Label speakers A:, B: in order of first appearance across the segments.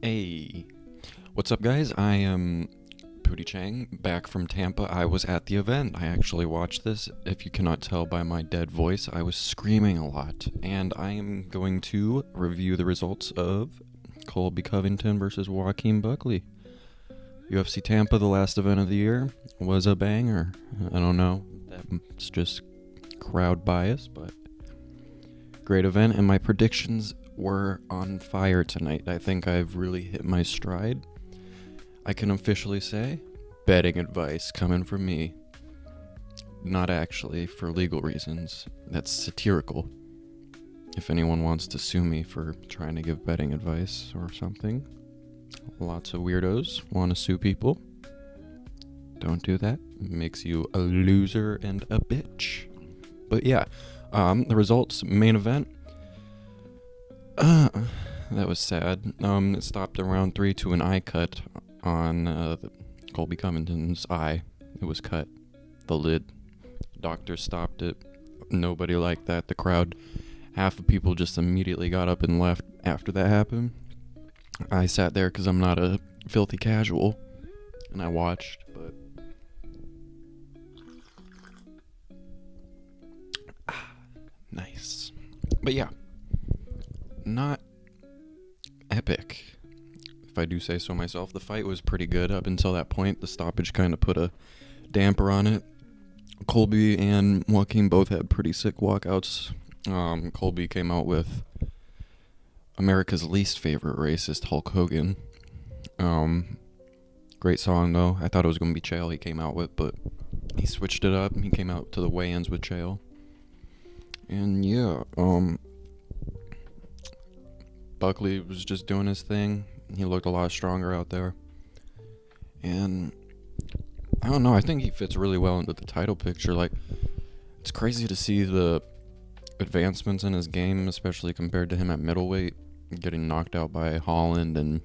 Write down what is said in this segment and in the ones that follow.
A: Hey, what's up, guys? I am Pootie Chang, back from Tampa. I was at the event. I actually watched this. If you cannot tell by my dead voice, I was screaming a lot. And I am going to review the results of Covington versus Buckley. UFC Tampa, the last event of the year, was a banger. I don't know. That's just crowd bias, but great event. And my predictions were on fire tonight. I think I've really hit my stride. I can officially say, betting advice coming from me. Not actually for legal reasons. That's satirical. If anyone wants to sue me for trying to give betting advice or something, lots of weirdos want to sue people. Don't do that. It makes you a loser and a bitch. But yeah, the results, main event. That was sad. It stopped in round 3 to an eye cut on Colby Covington's eye. It was cut. The lid. Doctor stopped it. Nobody liked that. The crowd, half the people just immediately got up and left after that happened. I sat there because I'm not a filthy casual, and I watched, but nice. But yeah, not epic, if I do say so myself. The fight was pretty good up until that point. The stoppage kind of put a damper on it. Colby and Joaquin both had pretty sick walkouts. Colby came out with America's least favorite racist, Hulk Hogan. Great song though. I thought it was going to be Chael he came out with, but he switched it up. He came out to the weigh-ins with Chael. And yeah, Buckley was just doing his thing. He looked a lot stronger out there. And I don't know, I think he fits really well into the title picture. Like, it's crazy to see the advancements in his game, especially compared to him at middleweight, getting knocked out by Holland and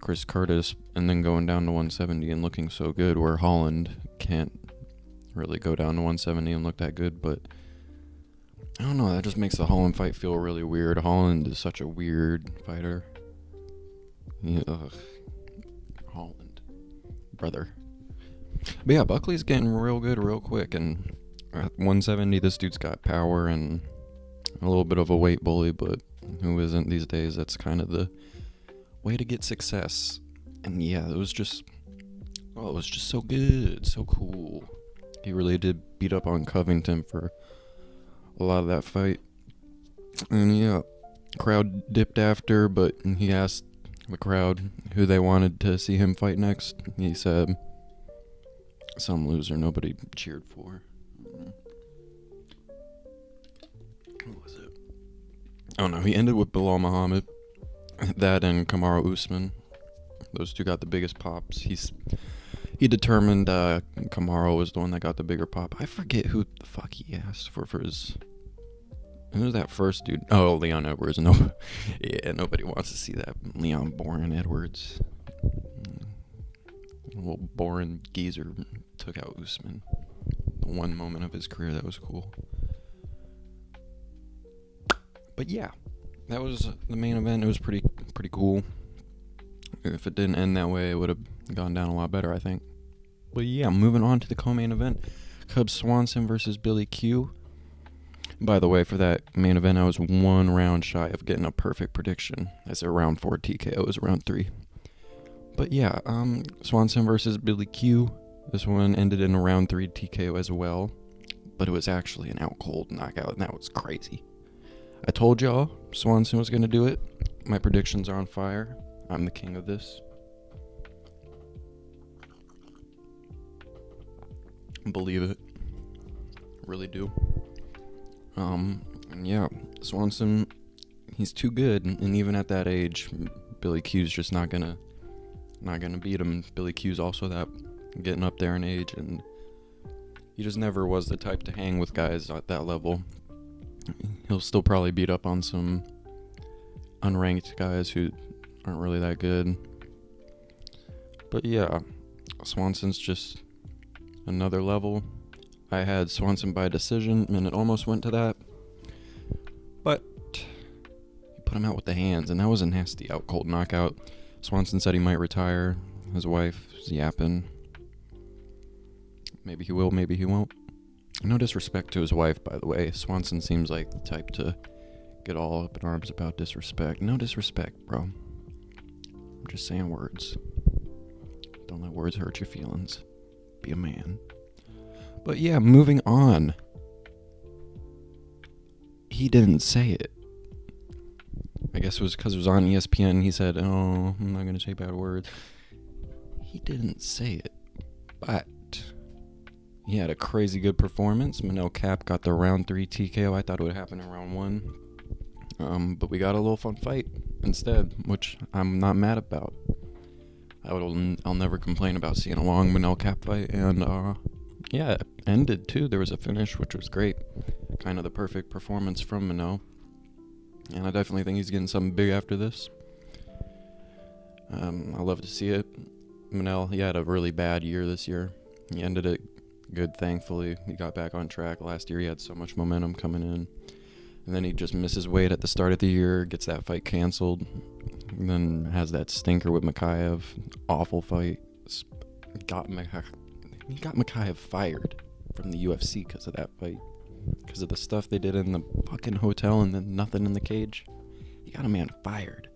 A: Chris Curtis, and then going down to 170 and looking so good, where Holland can't really go down to 170 and look that good. But I don't know, that just makes the Holland fight feel really weird. Holland is such a weird fighter. Holland. Brother. But yeah, Buckley's getting real good real quick, and at 170, this dude's got power and a little bit of a weight bully, but who isn't these days? That's kind of the way to get success. And yeah, it was just so good, so cool. He really did beat up on Covington for a lot of that fight. And yeah, crowd dipped after, but he asked the crowd who they wanted to see him fight next. He said some loser nobody cheered for. Who was it? Oh no, he ended with Bilal Muhammad. That and Kamaru Usman. Those two got the biggest pops. He determined Kamaru was the one that got the bigger pop. I forget who the fuck he asked for his. Who's that first dude? Oh, Leon Edwards. No, yeah, nobody wants to see that. Leon Boring Edwards. A little boring geezer took out Usman. The one moment of his career that was cool. But yeah, that was the main event. It was pretty cool. If it didn't end that way, it would have gone down a lot better, I think. But yeah, moving on to the co-main event. Cub Swanson versus Billy Q. By the way, for that main event, I was one round shy of getting a perfect prediction. I said round 4 TKO, it was round 3. But yeah, Swanson versus Billy Q. This one ended in a round 3 TKO as well. But it was actually an out-cold knockout, and that was crazy. I told y'all Swanson was going to do it. My predictions are on fire. I'm the king of this. Believe it. Really do. And yeah, Swanson, he's too good, and even at that age, Billy Q's just not gonna beat him. Billy Q's also that getting up there in age, and he just never was the type to hang with guys at that level. He'll still probably beat up on some unranked guys who aren't really that good. But yeah, Swanson's just another level. I had Swanson by decision, and it almost went to that. But he put him out with the hands, and that was a nasty out cold knockout. Swanson said he might retire. His wife is yapping. Maybe he will, maybe he won't. No disrespect to his wife, by the way. Swanson seems like the type to get all up in arms about disrespect. No disrespect, bro. I'm just saying words. Don't let words hurt your feelings. Be a man. But yeah, moving on. He didn't say it. I guess it was because it was on ESPN. He said, "Oh, I'm not going to say bad words." He didn't say it. But he had a crazy good performance. Manel Cap got the round 3 TKO. I thought it would happen in round 1. But we got a little fun fight instead, which I'm not mad about. I'll never complain about seeing a long Manel Cap fight. And yeah, it ended too. There was a finish, which was great. Kind of the perfect performance from Manel. And I definitely think he's getting something big after this. I love to see it. Manel, he had a really bad year this year. He ended it good, thankfully. He got back on track. Last year he had so much momentum coming in. And then he just misses weight at the start of the year, gets that fight canceled, and then has that stinker with Mikhaev. Awful fight. He got Mikhaev fired from the UFC because of that fight. Because of the stuff they did in the fucking hotel and then nothing in the cage. He got a man fired.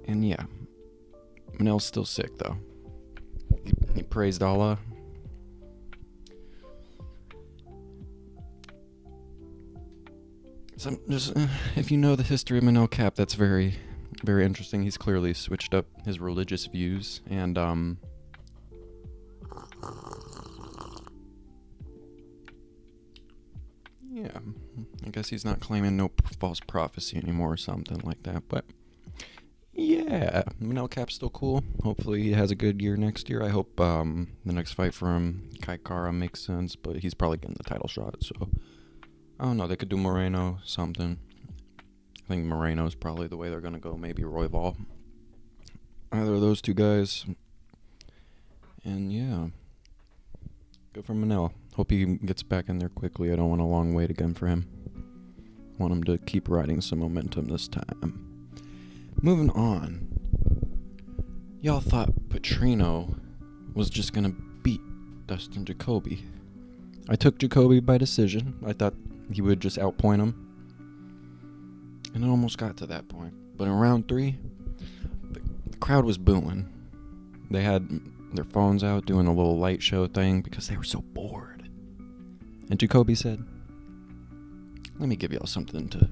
A: And yeah, Manel's still sick though. He praised Allah. So just if you know the history of Manel Cap, that's very, very interesting. He's clearly switched up his religious views, and yeah, I guess he's not claiming no false prophecy anymore or something like that. But yeah, Manel Cap's still cool. Hopefully he has a good year next year. I hope the next fight for him, Kai Kara, makes sense, but he's probably getting the title shot, so I don't know. They could do Moreno, something. I think Moreno's probably the way they're going to go. Maybe Royval. Either of those two guys. And yeah, good for Manel. Hope he gets back in there quickly. I don't want a long wait again for him. I want him to keep riding some momentum this time. Moving on. Y'all thought Petrino was just going to beat Dustin Jacoby. I took Jacoby by decision. I thought he would just outpoint him. And it almost got to that point. But in round 3, the crowd was booing. They had their phones out doing a little light show thing because they were so bored. And Jacoby said, "Let me give y'all something to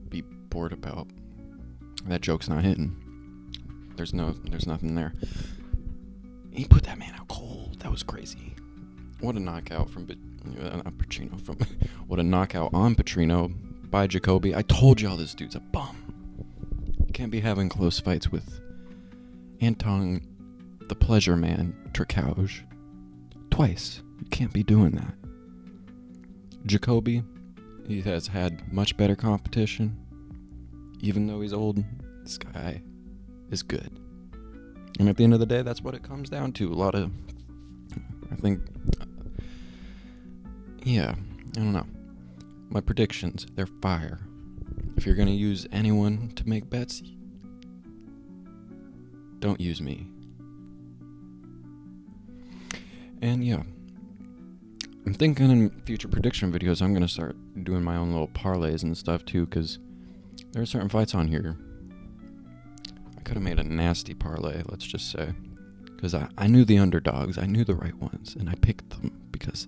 A: be bored about." That joke's not hitting. There's nothing there. He put that man out cold. That was crazy. What a knockout from Petrino. What a knockout on Petrino by Jacoby. I told y'all this dude's a bum. You can't be having close fights with Anton the Pleasure Man Tricauge twice. You can't be doing that. Jacoby, he has had much better competition. Even though he's old, this guy is good. And at the end of the day, that's what it comes down to. I don't know. My predictions, they're fire. If you're going to use anyone to make bets, don't use me. And yeah, I'm thinking in future prediction videos, I'm going to start doing my own little parlays and stuff too, because there are certain fights on here. I could have made a nasty parlay, let's just say. Because I knew the underdogs, I knew the right ones, and I picked them because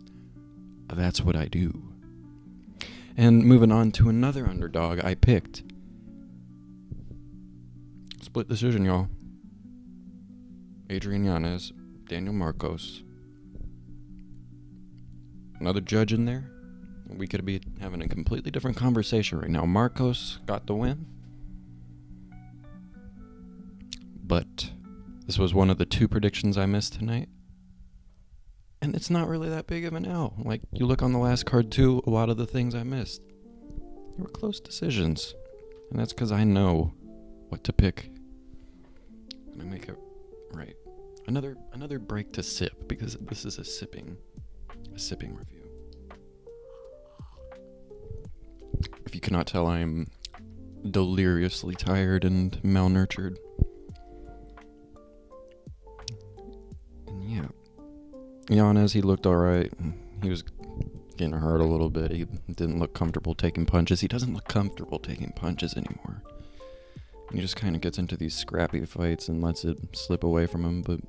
A: that's what I do. And moving on to another underdog I picked. Split decision, y'all. Adrian Yanez, Daniel Marcos. Another judge in there. We could be having a completely different conversation right now. Marcos got the win. But this was one of the 2 predictions I missed tonight. And it's not really that big of an L. Like, you look on the last card too, a lot of the things I missed, they were close decisions. And that's because I know what to pick. And I make it right. Another break to sip, because this is a sipping review. If you cannot tell, I am deliriously tired and malnurtured. And yeah, Yanez, he looked alright. He was getting hurt a little bit. He didn't look comfortable taking punches. He doesn't look comfortable taking punches anymore. He just kind of gets into these scrappy fights and lets it slip away from him. But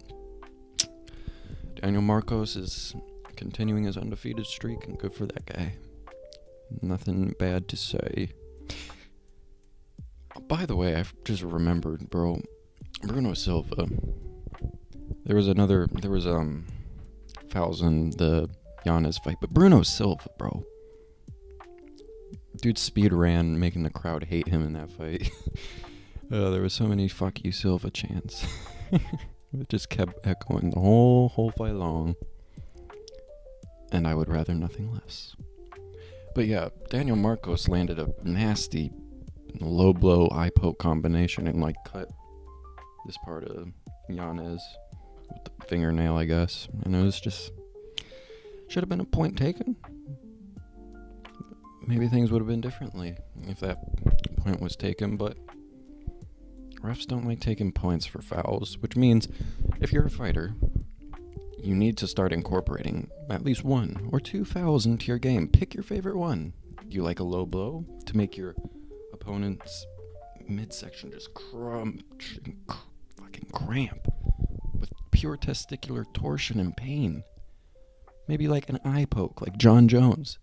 A: Daniel Marcos is continuing his undefeated streak, and good for that guy. Nothing bad to say. By the way, I just remembered, bro. Bruno Silva. There was fouls in the Yanez fight, but Bruno Silva, bro. Dude speed ran, making the crowd hate him in that fight. There was so many "fuck you, Silva" chants. It just kept echoing the whole fight long. And I would rather nothing less. But yeah, Daniel Marcos landed a nasty low blow eye poke combination and cut this part of Yanez with the fingernail, I guess. And it was just, should have been a point taken. Maybe things would have been differently if that point was taken, but refs don't like taking points for fouls, which means if you're a fighter, you need to start incorporating at least 1 or 2 fouls into your game. Pick your favorite one. Do you like a low blow to make your opponent's midsection just crunch and fucking cramp with pure testicular torsion and pain? Maybe like an eye poke, like John Jones.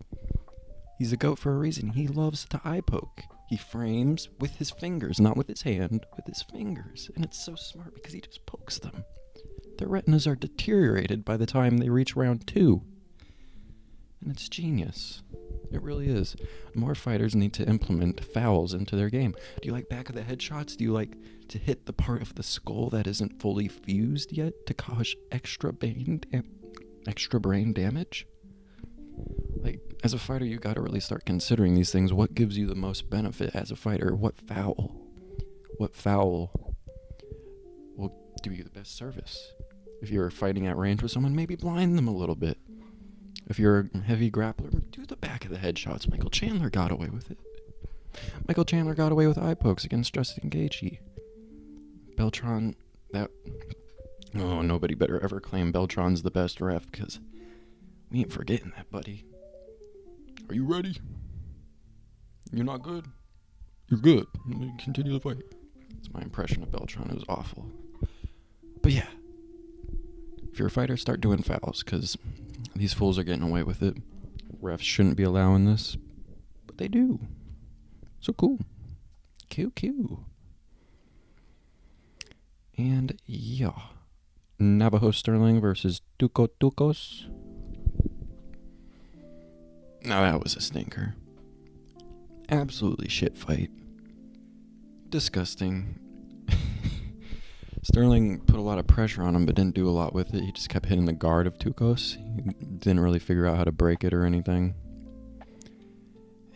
A: He's a GOAT for a reason. He loves to eye poke. He frames with his fingers, not with his hand, with his fingers. And it's so smart because he just pokes them. Their retinas are deteriorated by the time they reach round 2. And it's genius. It really is. More fighters need to implement fouls into their game. Do you like back of the head shots? Do you like to hit the part of the skull that isn't fully fused yet to cause extra brain damage? As a fighter, you gotta really start considering these things. What gives you the most benefit as a fighter? What foul will do you the best service? If you're fighting at range with someone, maybe blind them a little bit. If you're a heavy grappler, do the back of the head shots. Michael Chandler got away with it. Michael Chandler got away with eye pokes against Justin Gaethje. Beltran, nobody better ever claim Beltran's the best ref, because we ain't forgetting that, buddy. Are you ready? You're not good? You're good. Continue the fight. That's my impression of Beltran. It was awful. But yeah. If you're a fighter, start doing fouls, because these fools are getting away with it. Refs shouldn't be allowing this, but they do. So cool. QQ. And yeah. Navajo Sterling versus Tuco Tucos. Now that was a stinker. Absolutely shit fight. Disgusting. Sterling put a lot of pressure on him, but didn't do a lot with it. He just kept hitting the guard of Tucos. He didn't really figure out how to break it or anything.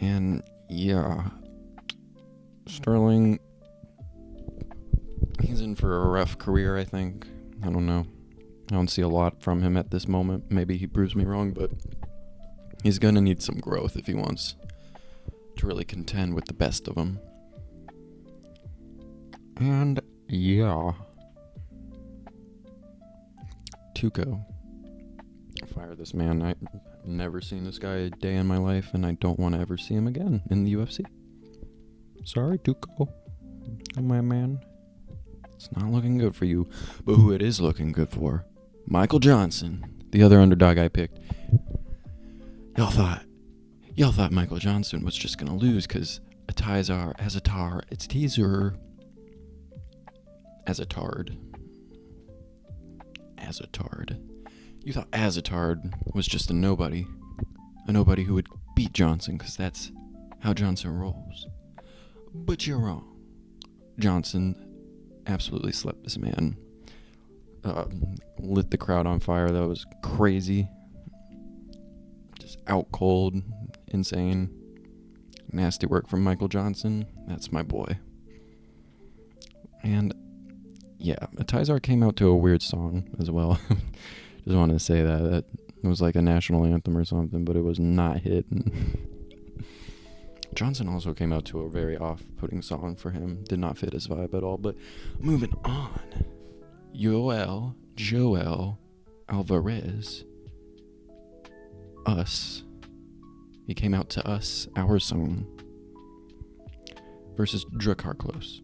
A: And yeah, Sterling, he's in for a rough career, I think. I don't know. I don't see a lot from him at this moment. Maybe he proves me wrong, but he's going to need some growth if he wants to really contend with the best of them. And yeah. Tuco. Fire this man. I've never seen this guy a day in my life, and I don't want to ever see him again in the UFC. Sorry, Tuco. My man. It's not looking good for you. But who it is looking good for? Michael Johnson, the other underdog I picked. Y'all thought Michael Johnson was just gonna lose because Azatard. You thought Azatard was just a nobody who would beat Johnson because that's how Johnson rolls. But you're wrong. Johnson absolutely slept this man. Lit the crowd on fire. That was crazy. Just out cold, insane. Nasty work from Michael Johnson. That's my boy. And Yeah, Tizar came out to a weird song as well. Just wanted to say that it was like a national anthem or something, but it was not hitting. Johnson also came out to a very off-putting song for him. Did not fit his vibe at all. But moving on, Joel Alvarez, Us. He came out to Us, Our Song, versus Drakkar Klose.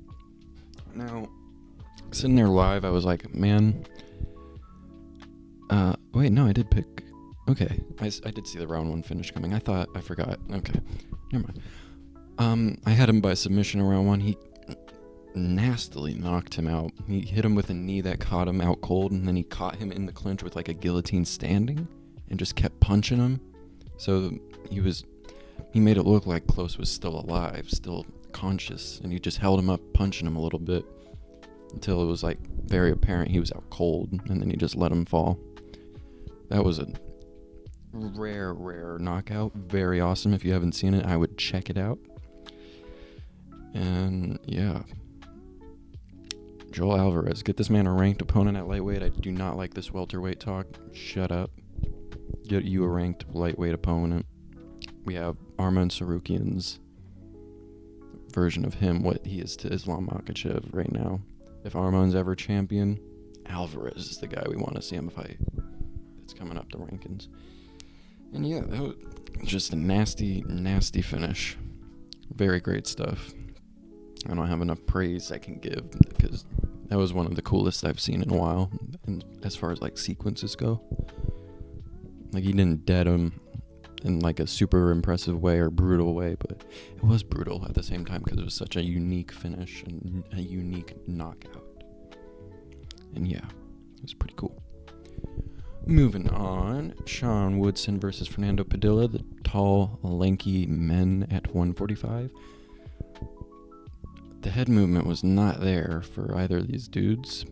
A: Now, sitting there live, I was like, man. Wait, no, I did pick. Okay, I did see the round 1 finish coming. I forgot. Okay, never mind. I had him by submission in round 1. He nastily knocked him out. He hit him with a knee that caught him out cold, and then he caught him in the clinch with like a guillotine standing and just kept punching him. So he made it look like Klose was still alive, still conscious, and he just held him up, punching him a little bit until it was like very apparent he was out cold, and then he just let him fall. That was a rare knockout. Very awesome. If you haven't seen it, I would check it out. And yeah, Joel Alvarez, get this man a ranked opponent at lightweight. I do not like this welterweight talk. Shut up. Get you a ranked lightweight opponent. We have Arman Sarukian's version of him, what he is to Islam Makhachev right now. If Arman's ever champion, Alvarez is the guy we want to see him fight. It's coming up the rankings. And yeah, that was just a nasty finish. Very great stuff. I don't have enough praise I can give because that was one of the coolest I've seen in a while. And as far as like sequences go, like he didn't dead him in like a super impressive way or brutal way, but it was brutal at the same time because it was such a unique finish and a unique knockout. And yeah, it was pretty cool. Moving on, Sean Woodson versus Fernando Padilla, the tall, lanky men at 145. The head movement was not there for either of these dudes.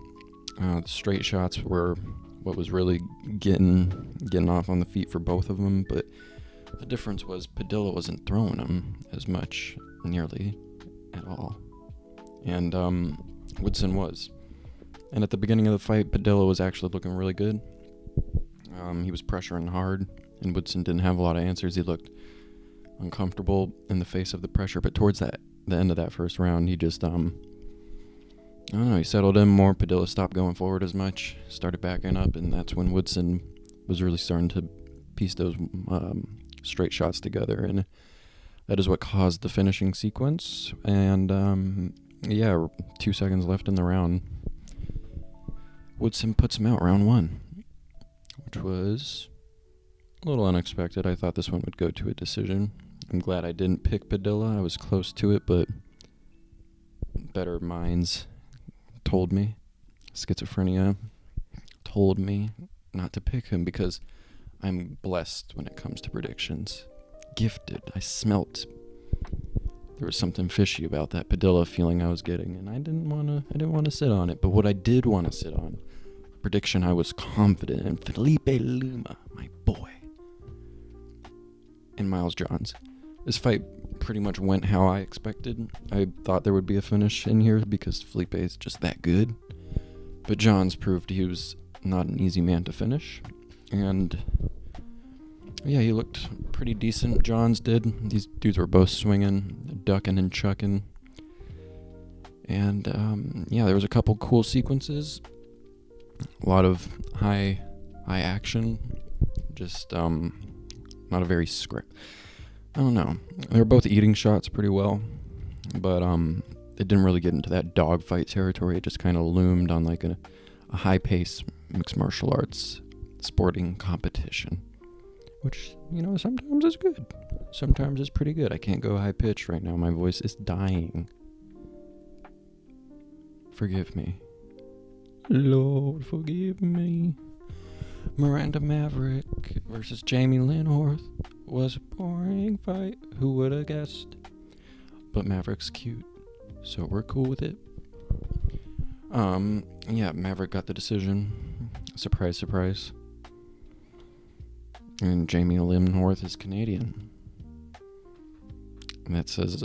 A: The straight shots were what was really getting off on the feet for both of them, but the difference was Padilla wasn't throwing them as much, nearly at all, and Woodson was. And at the beginning of the fight, Padilla was actually looking really good. He was pressuring hard, and Woodson didn't have a lot of answers. He looked uncomfortable in the face of the pressure, but towards the end of that first round, he just, I don't know, he settled in more. Padilla stopped going forward as much, started backing up, and that's when Woodson was really starting to piece those straight shots together, and that is what caused the finishing sequence. And, 2 seconds left in the round. Woodson puts him out round 1, which was a little unexpected. I thought this one would go to a decision. I'm glad I didn't pick Padilla. I was close to it, but better minds told me, schizophrenia told me not to pick him because I'm blessed when it comes to predictions. Gifted. I smelt there was something fishy about that Padilla feeling I was getting, and I didn't want to sit on it. But what I did want to sit on, prediction I was confident in, Felipe Lima, my boy, and Miles Johns. This fight pretty much went how I expected. I thought there would be a finish in here because Felipe is just that good. But Johns proved he was not an easy man to finish. And yeah, he looked pretty decent. Johns did. These dudes were both swinging, ducking and chucking. And there was a couple cool sequences. A lot of high action. Just not a very script. I don't know. They were both eating shots pretty well, but it didn't really get into that dogfight territory. It just kind of loomed on like a high-pace mixed martial arts sporting competition, which, sometimes is good. Sometimes it's pretty good. I can't go high-pitched right now. My voice is dying. Forgive me. Lord, forgive me. Miranda Maverick versus Jamie Linhorth was a boring fight. Who would have guessed? But Maverick's cute, so we're cool with it. Maverick got the decision. Surprise, surprise. And Jamie Linhorth is Canadian. And that says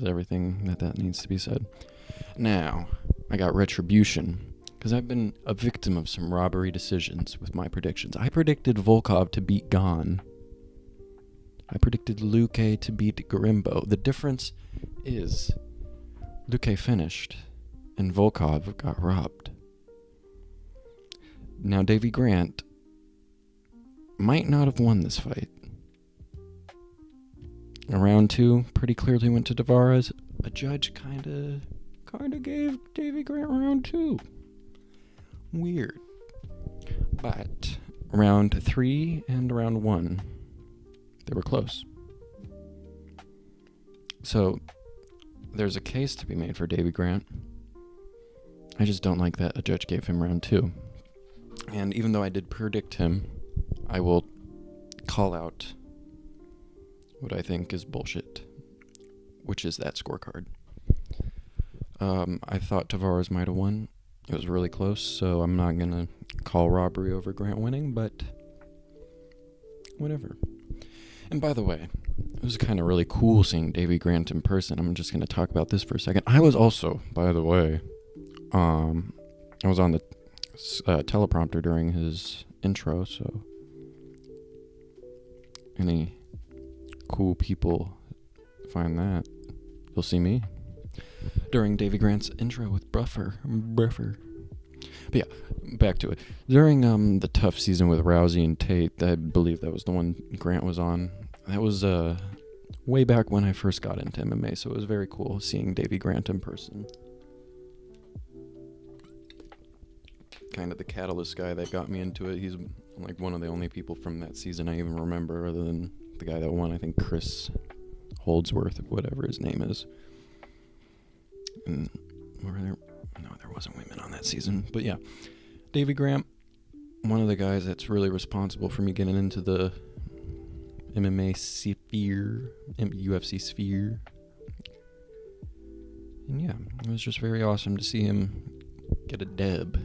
A: everything that needs to be said. Now, I got retribution. Because I've been a victim of some robbery decisions with my predictions. I predicted Volkov to beat Gon. I predicted Luque to beat Garimbo. The difference is Luque finished and Volkov got robbed. Now Davy Grant might not have won this fight. Round 2 pretty clearly went to Tavares. A judge kinda gave Davy Grant round 2. Weird. But round 3 and round 1, they were close. So there's a case to be made for Davy Grant. I just don't like that a judge gave him round 2. And even though I did predict him, I will call out what I think is bullshit, which is that scorecard. I thought Tavares might have won. It was really close, so I'm not going to call robbery over Grant winning, but whatever. And by the way, it was kind of really cool seeing Davy Grant in person. I'm just going to talk about this for a second. I was also, by the way, I was on the teleprompter during his intro, so any cool people find that, you'll see me during Davy Grant's intro with Bruffer. But yeah, back to it. During the tough season with Rousey and Tate, I believe that was the one Grant was on. That was way back when I first got into MMA, so it was very cool seeing Davy Grant in person. Kind of the catalyst guy that got me into it. He's like one of the only people from that season I even remember, other than the guy that won, I think Chris Holdsworth, whatever his name is. And there wasn't women on that season, but yeah, Davy Grant, one of the guys that's really responsible for me getting into the MMA sphere, UFC sphere. And yeah, it was just very awesome to see him get a deb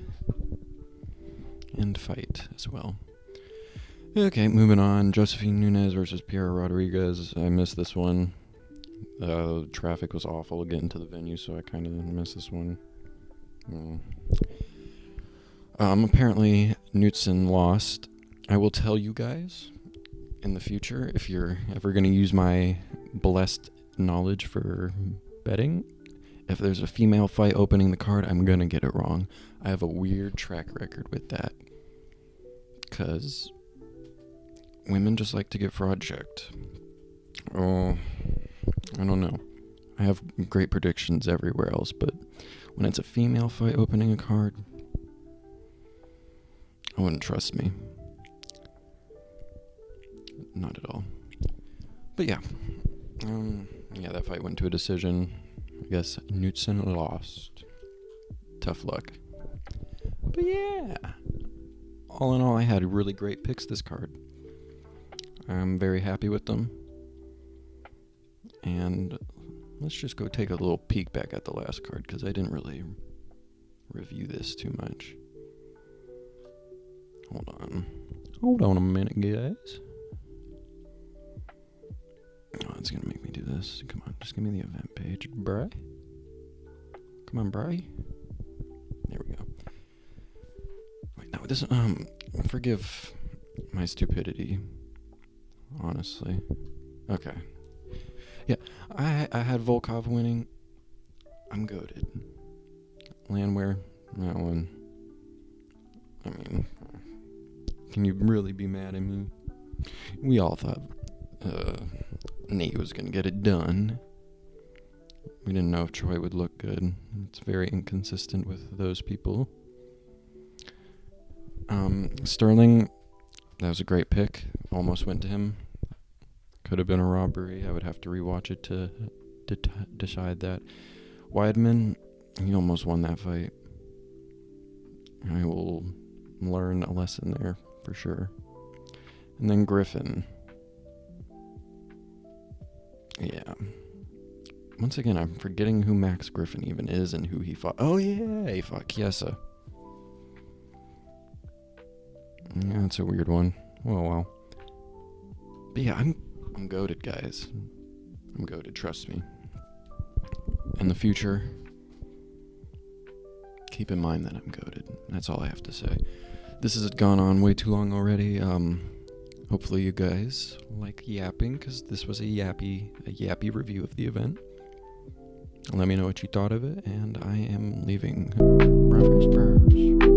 A: and fight as well. Okay, moving on. Josephine Nunes versus Piera Rodriguez. I missed this one. Traffic was awful getting to the venue, so I kind of missed this one. Apparently, Knutson lost. I will tell you guys in the future, if you're ever going to use my blessed knowledge for betting, if there's a female fight opening the card, I'm going to get it wrong. I have a weird track record with that. Because women just like to get fraud checked. Oh, I don't know. I have great predictions everywhere else, but when it's a female fight opening a card, I wouldn't trust me. Not at all. But yeah. That fight went to a decision. I guess Knutson lost. Tough luck. But yeah. All in all, I had really great picks this card. I'm very happy with them. And let's just go take a little peek back at the last card, because I didn't really review this too much. Hold on a minute, guys. Oh, it's gonna make me do this. Come on, just give me the event page, bruh. Come on, bruh. There we go. Wait, no, this, forgive my stupidity, honestly. Okay. Yeah, I had Volkov winning. I'm goated. Landwehr, that one. I mean, can you really be mad at me? We all thought Nate was going to get it done. We didn't know if Troy would look good. It's very inconsistent with those people. Sterling, that was a great pick. Almost went to him. Could have been a robbery. I would have to rewatch it to decide that. Weidman, he almost won that fight. I will learn a lesson there for sure. And then Griffin. Yeah. Once again, I'm forgetting who Max Griffin even is and who he fought. Oh yeah, he fought Chiesa. Yeah, that's a weird one. Well. But yeah, I'm goated, guys. I'm goated, trust me. In the future, keep in mind that I'm goated. That's all I have to say. This has gone on way too long already. Hopefully you guys like yapping, because this was a yappy review of the event. Let me know what you thought of it, and I am leaving. Brothers.